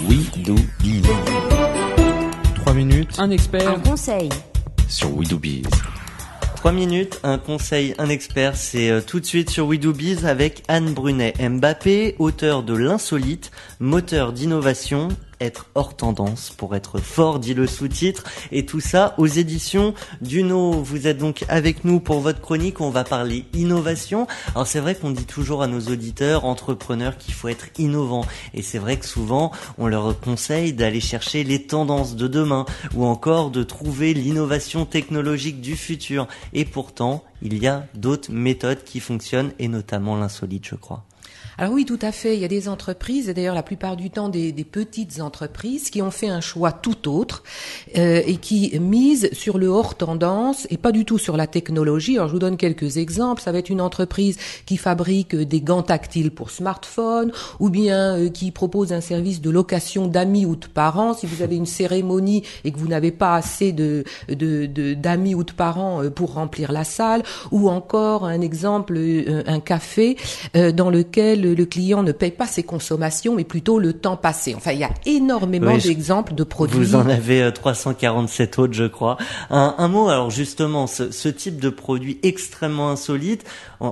We Do Biz. 3 minutes. Un expert. Un conseil. Sur We Do Biz. 3 minutes, un conseil, un expert, c'est tout de suite sur We Do Biz avec Anne Brunet-Mbappé, auteure de L'Insolite, moteur d'innovation, être hors tendance pour être fort, dit le sous-titre, et tout ça aux éditions Duno. Vous êtes donc avec nous pour votre chronique, on va parler innovation. Alors c'est vrai qu'on dit toujours à nos auditeurs, entrepreneurs, qu'il faut être innovant, et c'est vrai que souvent on leur conseille d'aller chercher les tendances de demain, ou encore de trouver l'innovation technologique du futur, et pourtant il y a d'autres méthodes qui fonctionnent, et notamment l'insolite, je crois. Alors oui, tout à fait. Il y a des entreprises, et d'ailleurs la plupart du temps des petites entreprises, qui ont fait un choix tout autre et qui misent sur le hors tendance et pas du tout sur la technologie. Alors je vous donne quelques exemples. Ça va être une entreprise qui fabrique des gants tactiles pour smartphone, ou bien qui propose un service de location d'amis ou de parents. Si vous avez une cérémonie et que vous n'avez pas assez d'amis ou de parents pour remplir la salle, ou encore un exemple, un café dans lequel le client ne paye pas ses consommations, mais plutôt le temps passé. Enfin, il y a énormément d'exemples de produits. Vous en avez 347 autres, je crois. Un mot, alors justement, ce type de produit extrêmement insolite,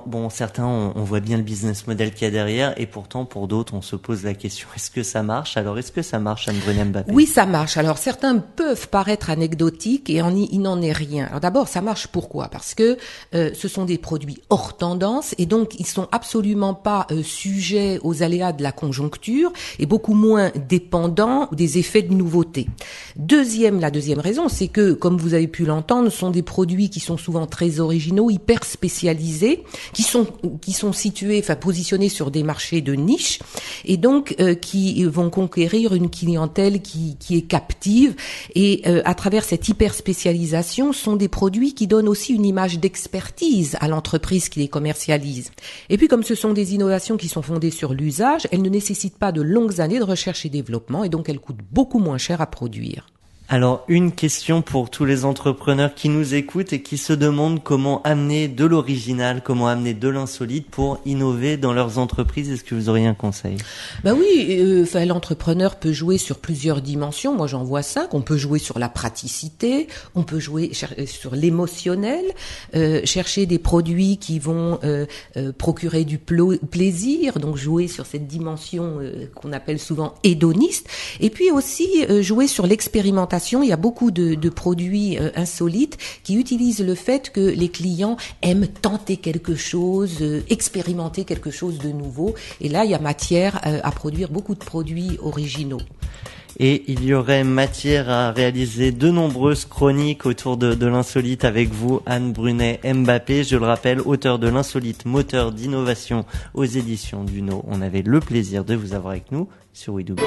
bon, certains, on voit bien le business model qu'il y a derrière, et pourtant, pour d'autres, on se pose la question, est-ce que ça marche? Alors, est-ce que ça marche, Anne Brunet-Mbappé? Oui, ça marche. Alors, certains peuvent paraître anecdotiques, et il n'en est rien. Alors d'abord, ça marche pourquoi? Parce que ce sont des produits hors tendance, et donc, ils sont absolument pas sujet aux aléas de la conjoncture et beaucoup moins dépendant des effets de nouveauté. La deuxième raison, c'est que, comme vous avez pu l'entendre, ce sont des produits qui sont souvent très originaux, hyper spécialisés, qui sont situés, positionnés sur des marchés de niche, et donc qui vont conquérir une clientèle qui est captive. Et à travers cette hyper spécialisation, sont des produits qui donnent aussi une image d'expertise à l'entreprise qui les commercialise. Et puis, comme ce sont des innovations qui sont fondées sur l'usage, elles ne nécessitent pas de longues années de recherche et développement, et donc elles coûtent beaucoup moins cher à produire. Alors, une question pour tous les entrepreneurs qui nous écoutent et qui se demandent comment amener de l'original, comment amener de l'insolite pour innover dans leurs entreprises. Est-ce que vous auriez un conseil? Oui, l'entrepreneur peut jouer sur plusieurs dimensions. Moi, j'en vois 5. On peut jouer sur la praticité, on peut jouer sur l'émotionnel, chercher des produits qui vont procurer du plaisir, donc jouer sur cette dimension qu'on appelle souvent hédoniste, et puis aussi jouer sur l'expérimentation. Il y a beaucoup de produits insolites qui utilisent le fait que les clients aiment tenter quelque chose, expérimenter quelque chose de nouveau. Et là, il y a matière à produire beaucoup de produits originaux. Et il y aurait matière à réaliser de nombreuses chroniques autour de l'insolite avec vous, Anne Brunet-Mbappé. Je le rappelle, auteur de l'Insolite, moteur d'innovation aux éditions Duno. On avait le plaisir de vous avoir avec nous sur We Do Biz.